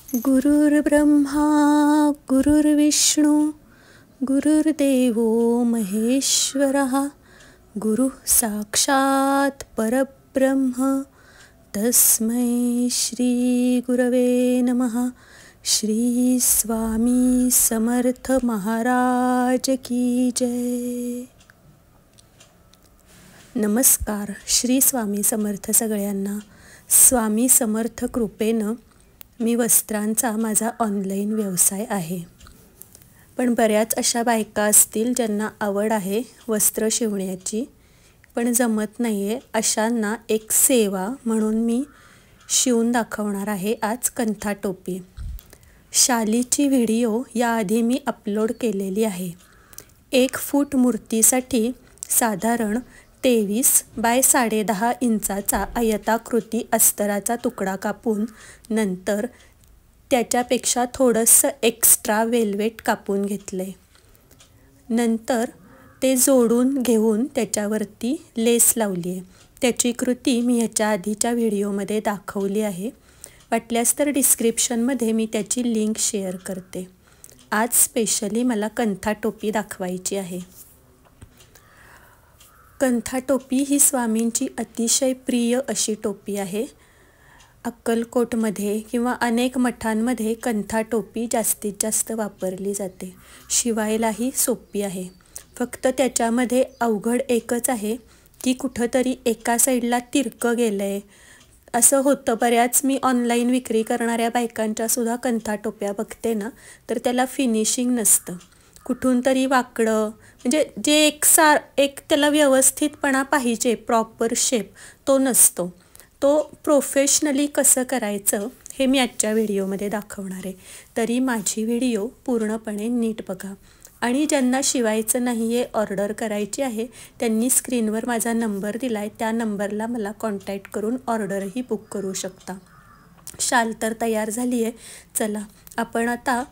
गुरुर्ब्रह्मा गुरुर्विष्णू गुरुर्देवो महेश्वरः गुरुः साक्षात् परब्रह्म तस्मै श्री गुरवे नमः। श्री स्वामी समर्थ महाराज की जय। नमस्कार। श्री स्वामी समर्थ सगळ्यांना। स्वामी समर्थ कृपेनं मी वस्त्रांचा माझा ऑनलाईन व्यवसाय आहे, पण बऱ्याच अशा बायका असतील ज्यांना आवड आहे वस्त्र शिवण्याची पण जमत नाही आहे, अशांना एक सेवा म्हणून मी शिवून दाखवणार आहे आज कंथा टोपी। शालीची व्हिडिओ याआधी मी अपलोड केलेली आहे। 1 फूट मूर्तीसाठी साधारण 23 बाय 10.5 इंचाचा आयताकृती अस्तराचा तुकडा कापून नंतर त्याच्यापेक्षा थोडंसं एक्स्ट्रा वेल्वेट कापून घेतले। नंतर ते जोडून घेऊन त्याच्यावरती लेस लावली आहे। त्याची कृती मी ह्याच्या आधीच्या व्हिडिओमध्ये दाखवली आहे, वाटल्यास तर डिस्क्रिप्शनमध्ये मी त्याची लिंक शेअर करते। आज स्पेशली मला कंथा टोपी दाखवायची आहे। कंथा टोपी ही स्वामींची अतिशय प्रिय अशी टोपी आहे। अक्कलकोटमध्ये किंवा अनेक मठांमध्ये कंथा टोपी जास्तीत जास्त वापरली जाते। शिवायलाही सोपी आहे, फक्त त्याच्यामध्ये अवघड एकच आहे की कुठंतरी एका साईडला तिरकं गेलं आहे असं होतं। बऱ्याच मी ऑनलाईन विक्री करणाऱ्या बायकांच्या सुद्धा कंथा टोप्या बघते ना, तर त्याला फिनिशिंग नसतं, कुठून तरी वाकडं, म्हणजे जे एक त्याला व्यवस्थितपणा पाहिजे, प्रॉपर शेप तो नसतो। तो प्रोफेशनली कसं करायचं हे मी आजच्या व्हिडिओमध्ये दाखवणार आहे, तरी माझी व्हिडिओ पूर्णपणे नीट बघा। आणि ज्यांना शिवायचं नाही आहे, ऑर्डर करायची आहे, त्यांनी स्क्रीनवर माझा नंबर दिला आहे, त्या नंबरला मला कॉन्टॅक्ट करून ऑर्डरही बुक करू शकता। शाल तर तयार झाली आहे, चला आपण आता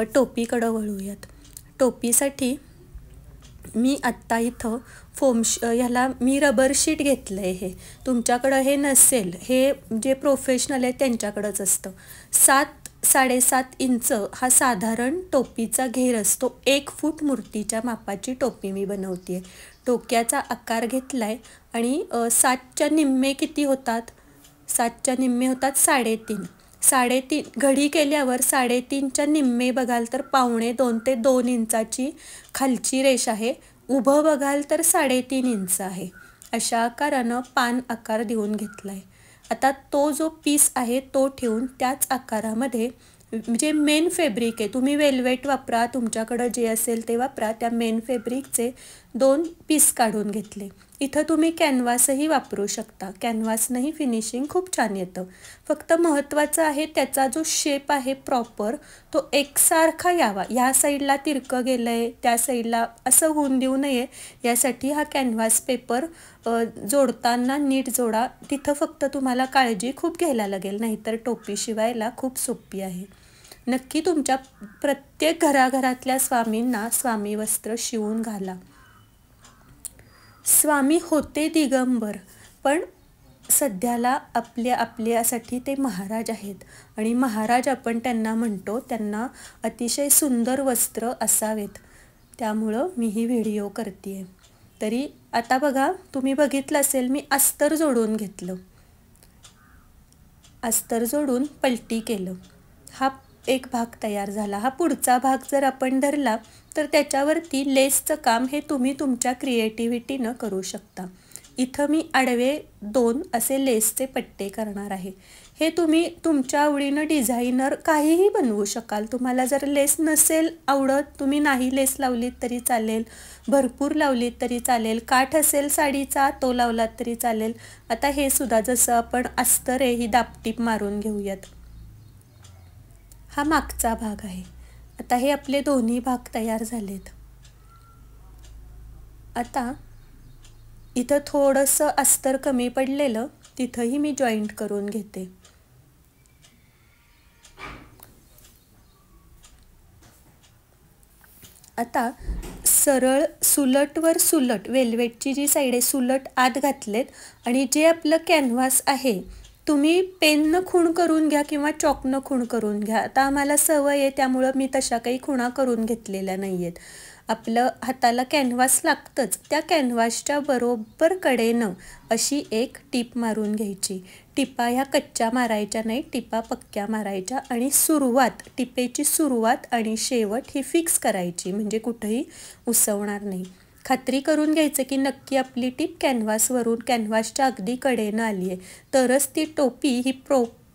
टोपीकडं वळूयात। टोपीसाठी मी आत्ता इथं ह्याला मी रबर शीट घेतलं आहे। हे तुमच्याकडं हे नसेल, हे जे प्रोफेशनल आहे त्यांच्याकडंच असतं। 7-7.5 इंच हा साधारण टोपीचा घेर असतो। 1 फूट मूर्तीच्या मापाची टोपी मी बनवते आहे। डोक्याचा आकार घेतला आहे आणि 7च्या निम्मे किती होतात? 7च्या निम्मे होतात 3.5। 3.5 घडी केल्यावर 3.5च्या निम्मे बघाल तर 1.25 ते 2 इंचाची खालची रेष आहे। उभं बघाल तर 3.5 इंच आहे। अशा आकारानं पान आकार देऊन घेतला आहे। आता तो जो पीस आहे तो ठेवून त्याच आकारामध्ये जे मेन फॅब्रिक आहे, तुम्ही वेल्वेट वापरा, तुमच्याकडं जे असेल ते वापरा, त्या मेन फॅब्रिकचे 2 पीस काढून घेतले। इथं तुम्ही कॅनव्हासही वापरू शकता, कॅनव्हासनंही फिनिशिंग खूप छान येतं। फक्त महत्त्वाचं आहे त्याचा जो शेप आहे प्रॉपर तो एकसारखा यावा। ह्या साईडला तिरकं गेलं आहे, त्या साईडला असं होऊन देऊ नये, यासाठी हा कॅनव्हास पेपर जोडताना नीट जोडा। तिथं फक्त तुम्हाला काळजी खूप घ्यायला लागेल, नाहीतर टोपी शिवायला खूप सोपी आहे। नक्की तुमच्या प्रत्येक घराघरातल्या स्वामींना स्वामी वस्त्र शिवून घाला। स्वामी होते दिगंबर, पण सध्याला आपल्यासाठी ते महाराज आहेत आणि महाराज आपण त्यांना म्हणतो, त्यांना अतिशय सुंदर वस्त्र असावेत, त्यामुळं मी ही व्हिडिओ करते आहे। तरी आता बघा, तुम्ही बघितलं असेल मी अस्तर जोडून घेतलं, अस्तर जोडून पलटी केलं, हा एक भाग तयार झाला। हा पुढचा भाग जर आपण धरला तर त्याच्यावरती लेसचं काम हे तुम्ही तुमच्या क्रिएटिव्हिटीनं करू शकता। इथं मी आडवे 2 असे लेसचे पट्टे करणार आहे। हे तुम्ही तुमच्या आवडीनं डिझायनर काहीही बनवू शकाल। तुम्हाला जर लेस नसेल आवडत, तुम्ही नाही लेस लावलीत तरी चालेल, भरपूर लावलीत तरी चालेल, काठ असेल साडीचा तो लावलात तरी चालेल। आता हे सुद्धा जसं आपण अस्तर आहे ही दापटीप मारून घेऊयात। हा मागचा भाग आहे। आता हे आपले दोन्ही भाग तयार झालेत। आता इथं थोडंसं अस्तर कमी पडलेलं तिथंही मी जॉईंट करून घेते। आता सरळ सुलटवर सुलट वेल्वेटची जी साईड आहे सुलट आत घातलेत आणि जे आपलं कॅनव्हास आहे तुम्ही पेननं खूण करून घ्या किंवा चॉकनं खूण करून घ्या. आता आम्हाला सवय आहे त्यामुळं मी तशा काही खुणा करून घेतलेल्या नाही आहेत. आपलं हाताला कॅनव्हास लागतंच, त्या कॅनव्हासच्या बरोबर कडेनं अशी एक टीप मारून घ्यायची. टिपा ह्या कच्च्या मारायच्या नाही, टिपा पक्क्या मारायच्या आणि टिपेची सुरुवात आणि शेवट ही फिक्स करायची, म्हणजे कुठंही उसवणार नाही. खात्री करून घ्यायचं की नक्की आपली टीप कॅनव्हासच्या अगदी कडेनं आली आहे, तरच ती टोपी ही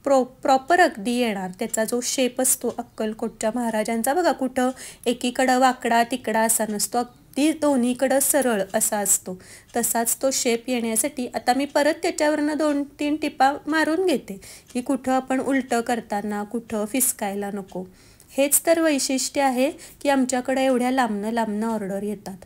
प्रॉपर अगदी येणार. त्याचा जो शेप असतो अक्कलकोटच्या महाराजांचा बघा, कुठं एकीकडं वाकडा तिकडा असा नसतो, अगदी दोन्हीकडं सरळ असा असतो. तसाच तो शेप येण्यासाठी आता मी परत त्याच्यावरनं 2-3 टिपा मारून घेते की कुठं आपण उलटं करताना कुठं फिसकायला नको. हेच तर वैशिष्ट्य आहे की आमच्याकडे एवढ्या लांबनं ऑर्डर येतात.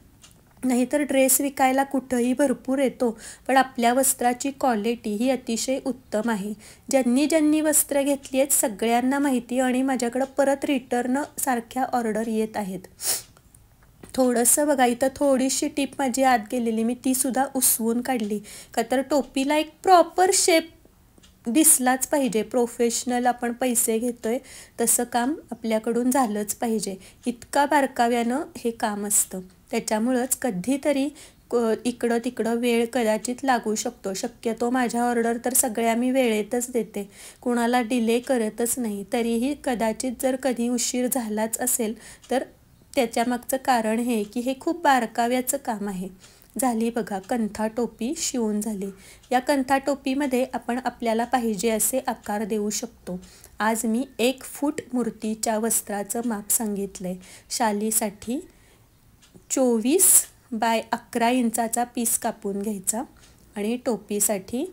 नाहीतर ड्रेस विकायला कुठंही भरपूर येतो, पण आपल्या वस्त्राची क्वालिटी ही अतिशय उत्तम आहे. ज्यांनी वस्त्र घेतली आहेत सगळ्यांना माहिती, आणि माझ्याकडं परत रिटर्न सारख्या ऑर्डर येत आहेत. थोडंसं बघा, इथं थोडीशी टीप माझी आत गेलेली, मी तीसुद्धा उसवून काढली. का तर टोपीला एक प्रॉपर शेप दिसलाच पाहिजे. प्रोफेशनल आपण पैसे घेतोय तसं काम आपल्याकडून झालंच पाहिजे. इतका बारकाव्यानं हे काम असतं. त्याच्यामुळंच कधीतरी इकडं तिकडं वेळ कदाचित लागू शकतो. शक्यतो माझ्या ऑर्डर तर सगळ्या मी वेळेतच देते, कुणाला डिले करतच नाही. तरीही कदाचित जर कधी उशीर झालाच असेल तर त्याच्यामागचं कारण हे की हे खूप बारकाव्याचं काम आहे. झाली बघा, कंथा टोपी शिवून झाली. या कंथा टोपीमध्ये आपण आपल्याला पाहिजे असे आकार देऊ शकतो. आज मी 1 फूट मूर्तीच्या वस्त्राचं माप सांगितलं आहे. शालीसाठी 24 बाय 11 इंचाचा पीस कापून घ्यायचा आणि टोपीसाठी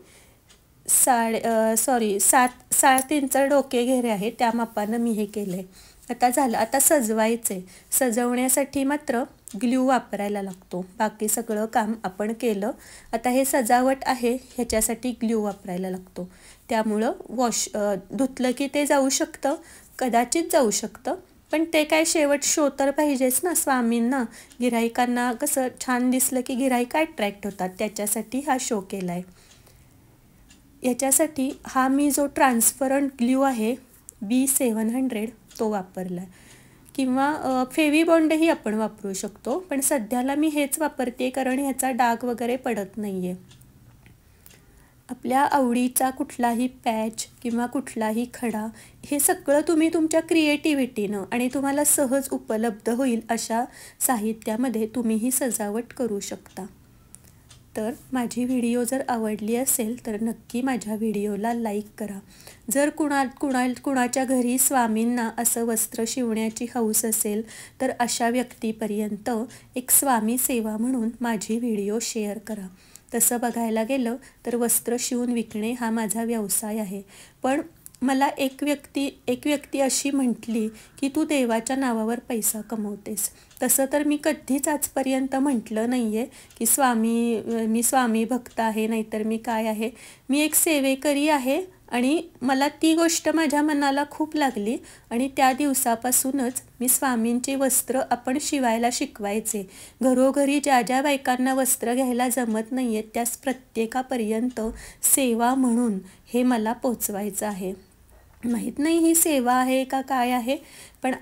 7 इंच डोके घेरे आहे, त्या मापानं मी हे केलं आहे. आता झालं. आता सजवायचे. सजवण्यासाठी मात्र ग्ल्यू वापरायला लागतो. बाकी सगळं काम आपण केलं. आता हे सजावट आहे, ह्याच्यासाठी ग्ल्यू वापरायला लागतो. त्यामुळं धुतलं की ते जाऊ शकतं, कदाचित जाऊ शकतं, पण ते काय शेवट शो तर पाहिजेच ना स्वामींना. गिऱ्हाईकांना कसं छान दिसलं की गिऱ्हाईक अट्रॅक्ट होतात, त्याच्यासाठी हा शो केला आहे. याच्यासाठी हा मी जो ट्रान्सपरंट ग्ल्यू आहे B700 तो वापरला आहे, किंवा फेविबॉन्डही आपण वापरू शकतो, पण सध्याला मी हेच वापरते कारण ह्याचा डाग वगैरे पडत नाही आहे. आपल्या आवडीचा कुठलाही पॅच किंवा कुठलाही खडा, हे सगळं तुम्ही तुमच्या क्रिएटिव्हिटीनं आणि तुम्हाला सहज उपलब्ध होईल अशा साहित्यामध्ये तुम्ही ही सजावट करू शकता. तर माझी व्हिडिओ जर आवडली असेल तर नक्की माझ्या व्हिडिओला लाईक करा. जर कुणाच्या घरी स्वामींना असं वस्त्र शिवण्याची हौस असेल तर अशा व्यक्तीपर्यंत एक स्वामी सेवा म्हणून माझी व्हिडिओ शेअर करा. तसं बघायला गेलं तर वस्त्र शिवून विकणे हा माझा व्यवसाय आहे, पण मला एक व्यक्ती अशी म्हटली की तू देवाच्या नावावर पैसा कमवतेस. तसं तर मी कधीच आजपर्यंत म्हटलं नाही आहे की मी स्वामी भक्त आहे, नाहीतर मी काय आहे. मी एक सेवेकरी आहे आणि मला ती गोष्ट माझ्या मनाला खूप लागली आणि त्या दिवसापासूनच मी स्वामींची वस्त्र आपण शिवायला शिकवायचे. घरोघरी ज्या बायकांना वस्त्र घ्यायला जमत नाही आहेत त्यास प्रत्येकापर्यंत सेवा म्हणून हे मला पोचवायचं आहे. माहीत नाही ही सेवा आहे का काय आहे, पण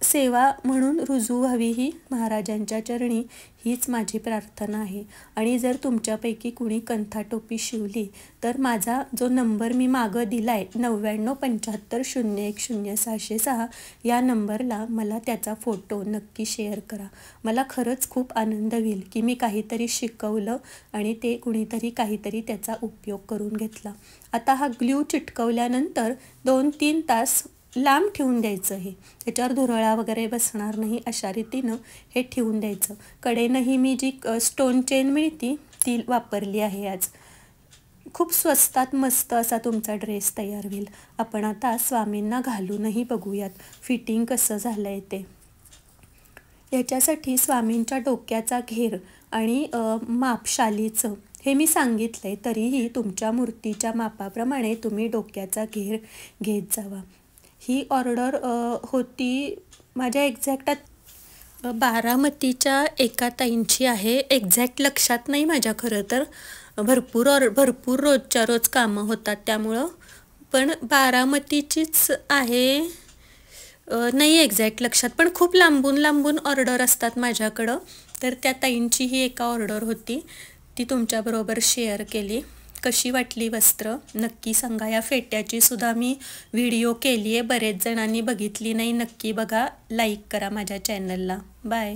सेवा म्हणून रुजू व्हावी ही महाराजांच्या चरणी, हीच माझी प्रार्थना आहे. आणि जर तुमच्यापैकी कुणी कंथा टोपी शिवली तर माझा जो नंबर मी मागं दिला आहे 9975010606 या नंबरला मला त्याचा फोटो नक्की शेअर करा. मला खरंच खूप आनंद होईल की मी काहीतरी शिकवलं आणि ते कुणीतरी काहीतरी त्याचा उपयोग करून घेतला. आता हा ग्ल्यू चिटकवल्यानंतर 2-3 तास लांब ठेवून द्यायचं. हे त्याच्यावर धुरळा वगैरे बसणार नाही अशा रीतीनं हे ठेवून द्यायचं. कडेनंही मी जी स्टोन चेन मिळती ती वापरली आहे आज. खूप स्वस्तात मस्त असा तुमचा ड्रेस तयार होईल. आपण आता स्वामींना घालूनही बघूयात फिटिंग कसं झालं आहे ते. याच्यासाठी स्वामींच्या डोक्याचा घेर आणि माप शालीचं हे मी सांगितलं आहे, तरीही तुमच्या मूर्तीच्या मापाप्रमाणे तुम्ही डोक्याचा घेर घेत जावा. ही ऑर्डर होती माझ्या एक्झॅक्ट बारामतीच्या एका ताईंची आहे, एक्झॅक्ट लक्षात नाही माझ्या खरं तर. भरपूर रोजच्या रोज कामं होतात त्यामुळं, पण बारामतीचीच आहे. नाही एक्झॅक्ट लक्षात, पण खूप लांबून लांबून ऑर्डर असतात माझ्याकडं. तर त्या ताईंची ही एका ऑर्डर होती, ती तुमच्याबरोबर शेअर केली. कशी वाटली वस्त्र नक्की सांगा. या फेट्याची सुद्धा मी व्हिडिओ केली आहे, बरेच जणांनी बघितली नाही. नक्की बघा, लाईक करा माझ्या चॅनलला. बाय.